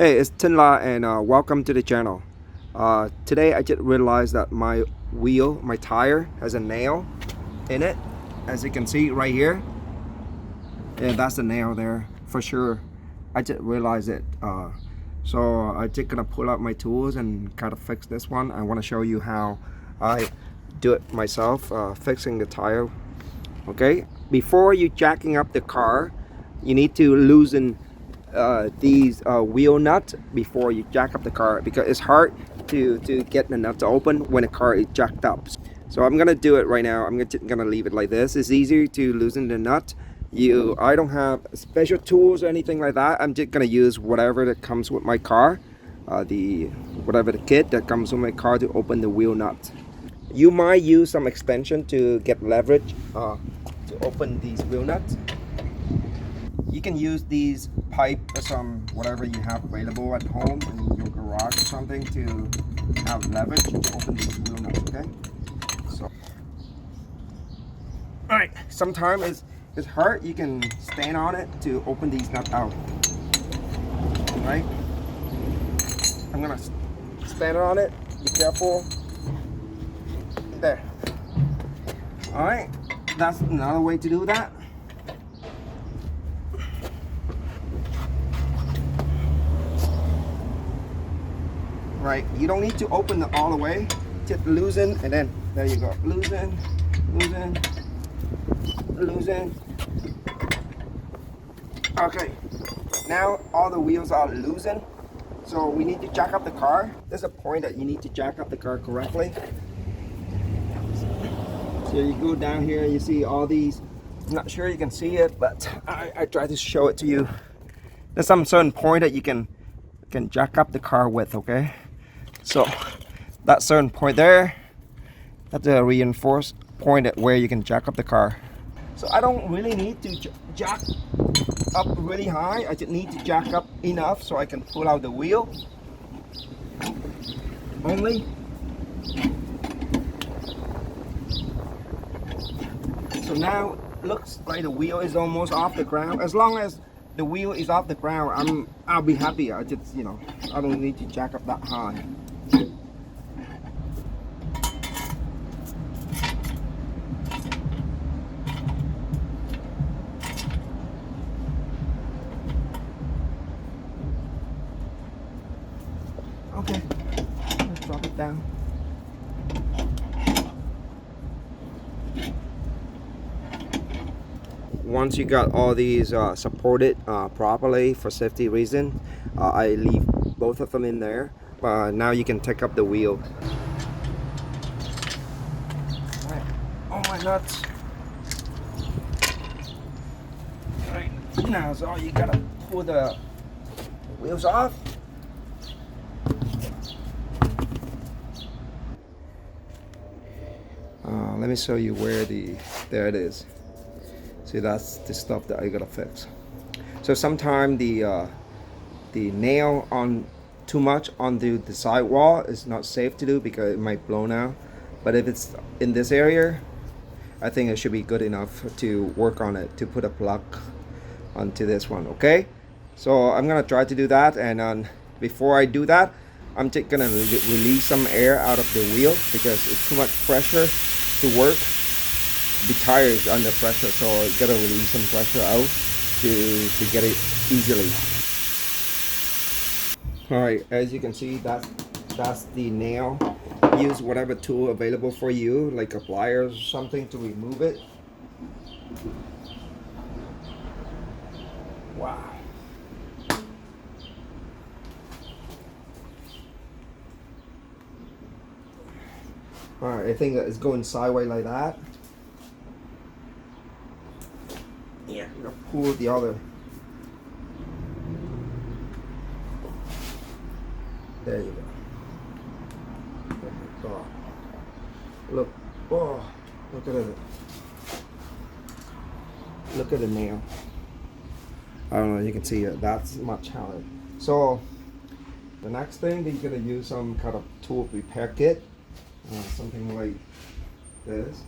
Hey, it's Tinla and welcome to the channel. Today I just realized that my tire has a nail in it. As you can see right here. Yeah, that's the nail there for sure. I just realized it. So I just gonna pull out my tools and kind of fix this one. I want to show you how I do it myself, fixing the tire. Okay, before you jacking up the car, you need to loosen these wheel nuts before you jack up the car, because it's hard to get the nuts open when the car is jacked up. So I'm gonna do it right now. I'm gonna leave it like this. It's easy to loosen the nut. I don't have special tools or anything like that. I'm just gonna use whatever that comes with my car, whatever the kit that comes with my car to open the wheel nut. You might use some extension to get leverage to open these wheel nuts. You can use these pipe or some whatever you have available at home in your garage or something to have leverage to open these wheel nuts. Okay, so all right, sometimes it's hard. You can stand on it to open these nuts out. All right, I'm gonna stand on it. Be careful. There. All right, that's another way to do that. Right, you don't need to open it all the way. Just loosen, and then there you go. Loosen, loosen, loosen. Okay, now all the wheels are loosened. So we need to jack up the car. There's a point that you need to jack up the car correctly. So you go down here, you see all these. I'm not sure you can see it, but I try to show it to you. There's some certain point that you can jack up the car with, okay? So that certain point there, that's a reinforced point at where you can jack up the car. So I don't really need to jack up really high. I just need to jack up enough so I can pull out the wheel only. So now looks like the wheel is almost off the ground. As long as the wheel is off the ground, I'll be happy. I just, I don't need to jack up that high. Okay, let's drop it down. Once you got all these supported properly for safety reason, I leave both of them in there. Now you can take up the wheel. All right, all my nuts. All right, now so you gotta pull the wheels off. Let me show you where there it is. See, that's the stuff that I gotta fix. So sometimes the nail on too much onto the sidewall is not safe to do because it might blow out. But if it's in this area, I think it should be good enough to work on it, to put a plug onto this one. Okay, so I'm gonna try to do that, and before I do that, I'm just gonna release some air out of the wheel because it's too much pressure to work. The tire is under pressure, so you gotta release some pressure out to get it easily. All right, as you can see, that's the nail. Use whatever tool available for you, like a pliers or something, to remove it. Wow. All right, I think that it's going sideways like that. Yeah, I'm gonna pull the other. There you go. Oh my God. Look, look at it. Look at the nail. I don't know, you can see it. That's much harder. So the next thing, you're gonna use some kind of tool repair kit, something like this.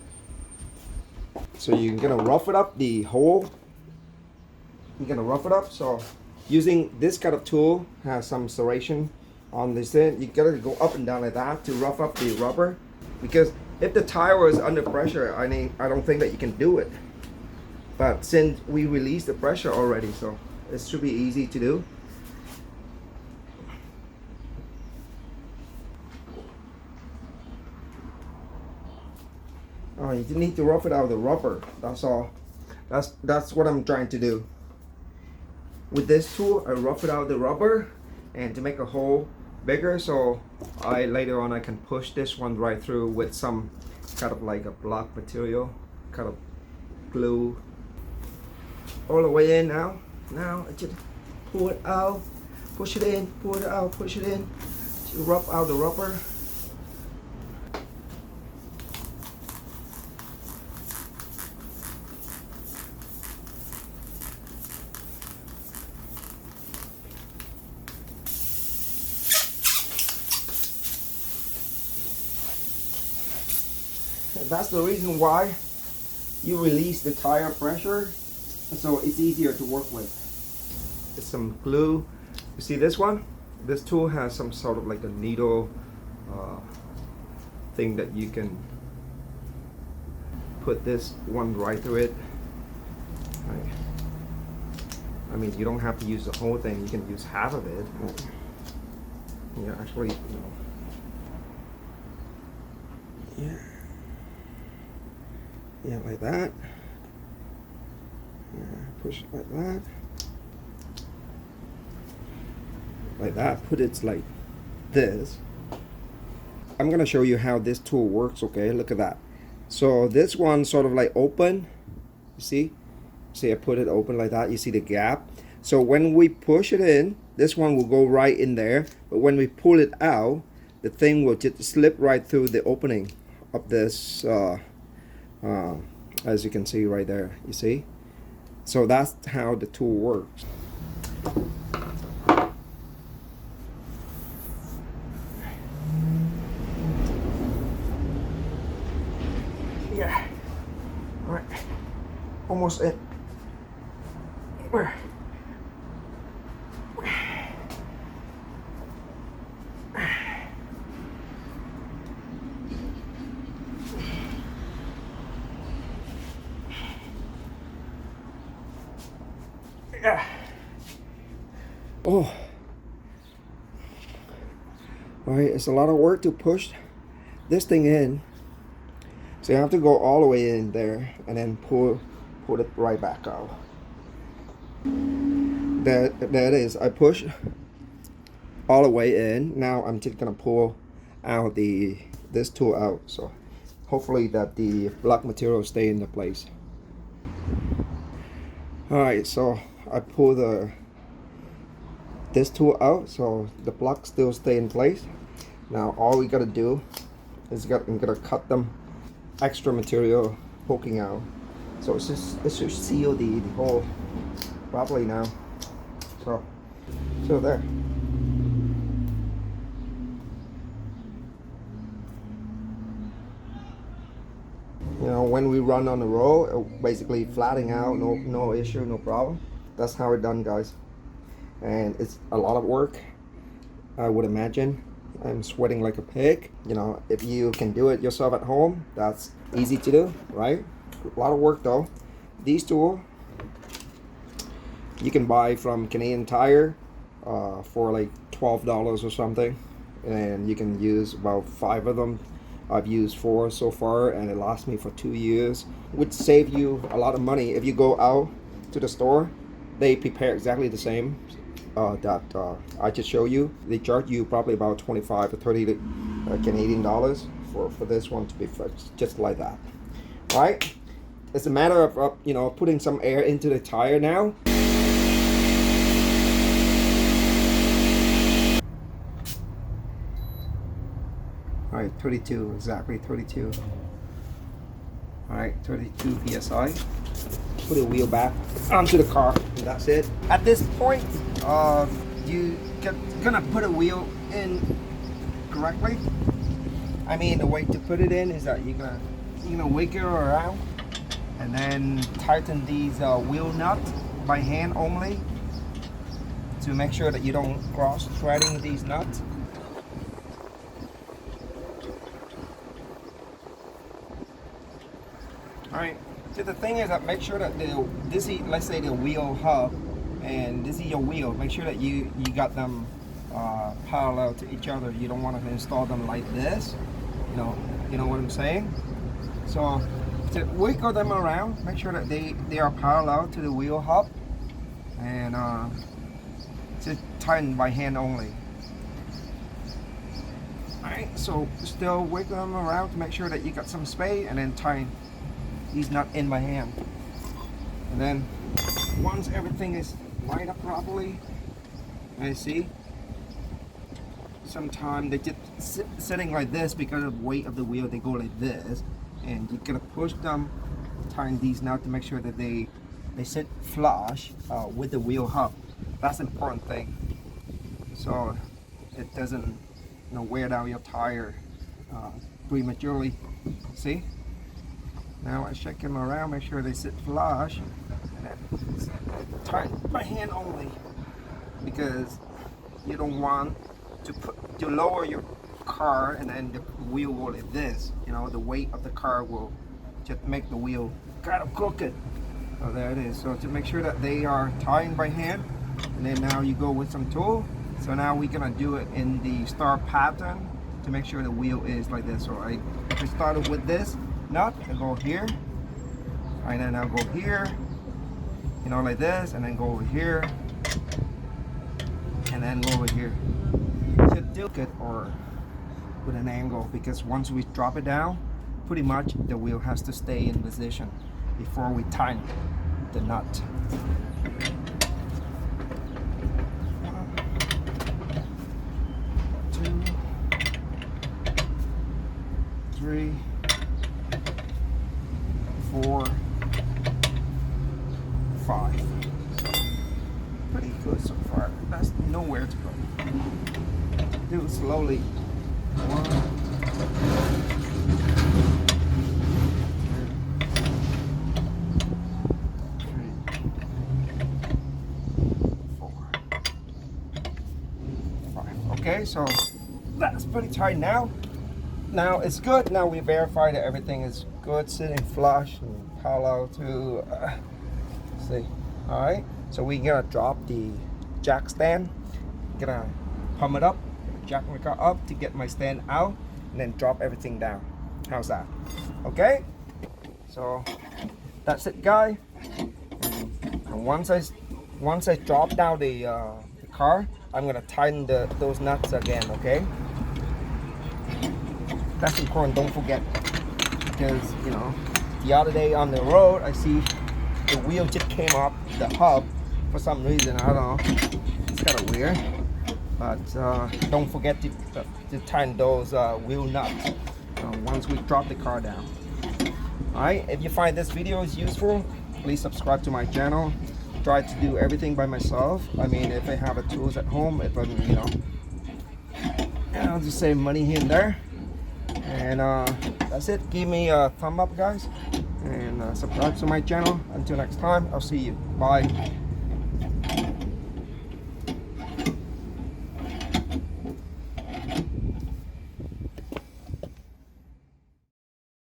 So you're gonna rough it up the hole. You're gonna rough it up. So Using this kind of tool has some serration on this end. You gotta go up and down like that to rough up the rubber, because if the tire is under pressure, I don't think that you can do it. But since we released the pressure already, so it should be easy to do. Oh, you need to rough it out of the rubber. That's all. That's what I'm trying to do. With this tool, I rough it out of the rubber, and to make a hole bigger, so later on I can push this one right through with some kind of like a block material, kind of glue all the way in. Now I just pull it out, push it in, pull it out, push it in, to rough out the rubber. That's the reason why you release the tire pressure, so it's easier to work with. There's some glue. You see this one? This tool has some sort of like a needle thing that you can put this one right through it. Right. I mean, you don't have to use the whole thing. You can use half of it. Yeah, actually, no. Yeah. Yeah, like that. Yeah, push it like that. Like that. Put it like this. I'm gonna show you how this tool works. Okay, look at that. So this one sort of like open. You see? See, I put it open like that. You see the gap. So when we push it in, this one will go right in there. But when we pull it out, the thing will just slip right through the opening of this. As you can see right there, you see? So that's how the tool works. Yeah. All right. Almost it. Yeah. Oh. All right, it's a lot of work to push this thing in. So you have to go all the way in there and then pull it right back out. There it is. I push all the way in. Now I'm just gonna pull out this tool out. So hopefully that the block material stay in the place. All right, so I pull this tool out, so the blocks still stay in place. Now all we gotta do is I'm gonna cut them extra material poking out, so it should seal the hole properly now. So there. You know, when we run on the road, basically flattening out, no issue, no problem. That's how it's done, guys. And it's a lot of work, I would imagine. I'm sweating like a pig. You know, if you can do it yourself at home, that's easy to do, right? A lot of work though. These tools you can buy from Canadian Tire for like $12 or something, and you can use about 5 of them. I've used 4 so far, and it lasts me for 2 years, which save you a lot of money. If you go out to the store, they prepare exactly the same that I just showed you. They charge you probably about 25 to 30 Canadian dollars for this one to be fixed just like that. All right, it's a matter of you know, putting some air into the tire now. All right, 32, exactly 32. All right, 32 psi. Put the wheel back onto the car, and that's it. At this point, you gonna put a wheel in correctly. I mean, the way to put it in is that you're gonna wiggle around and then tighten these wheel nuts by hand only. to make sure that you don't cross threading these nuts. Alright, so the thing is that make sure that this is, let's say, the wheel hub, and this is your wheel. Make sure that you got them parallel to each other. You don't want to install them like this. You know what I'm saying? So to wiggle them around, make sure that they are parallel to the wheel hub, and just tighten by hand only. Alright, so still wiggle them around to make sure that you got some space, and then tighten these nuts in by hand. And then once everything is lined up properly, I see sometimes they just sitting like this because of the weight of the wheel. They go like this, and you gotta push them, tighten these nuts to make sure that they sit flush with the wheel hub. That's the important thing, so it doesn't wear down your tire prematurely. See, now I shake them around, make sure they sit flush, and then tighten by hand only, because you don't want to lower your car and then the wheel will like this. The weight of the car will just make the wheel kind of crooked. So there it is. So to make sure that they are tightened by hand, and then now you go with some tool. So now we're gonna do it in the star pattern to make sure the wheel is like this. So I started with this nut, I go here, and then I'll go here, like this, and then go over here, and then go over here. To do it or with an angle, because once we drop it down, pretty much the wheel has to stay in position before we tighten the nut. 1, 2, 3, 4, 5. So pretty good so far. That's nowhere to go. Do it slowly. 1, 2, 3, 4, 5. Okay, so that's pretty tight now. Now it's good. Now we verify that everything is good, sitting flush and parallel to see. All right, so we're gonna drop the jack stand, gonna pump it up, jack my car up to get my stand out, and then drop everything down. How's that? Okay, so that's it, guy. And once I drop down the car, I'm gonna tighten those nuts again. Okay, that's important. Don't forget, because the other day on the road, I see the wheel just came off the hub for some reason. I don't know. It's kind of weird. But don't forget to tighten those wheel nuts once we drop the car down. Alright, if you find this video is useful, please subscribe to my channel. Try to do everything by myself. I mean, if I have the tools at home, if I'm, I'll just save money here and there. And that's it. Give me a thumb up, guys, and subscribe to my channel. Until next time, I'll see you. Bye.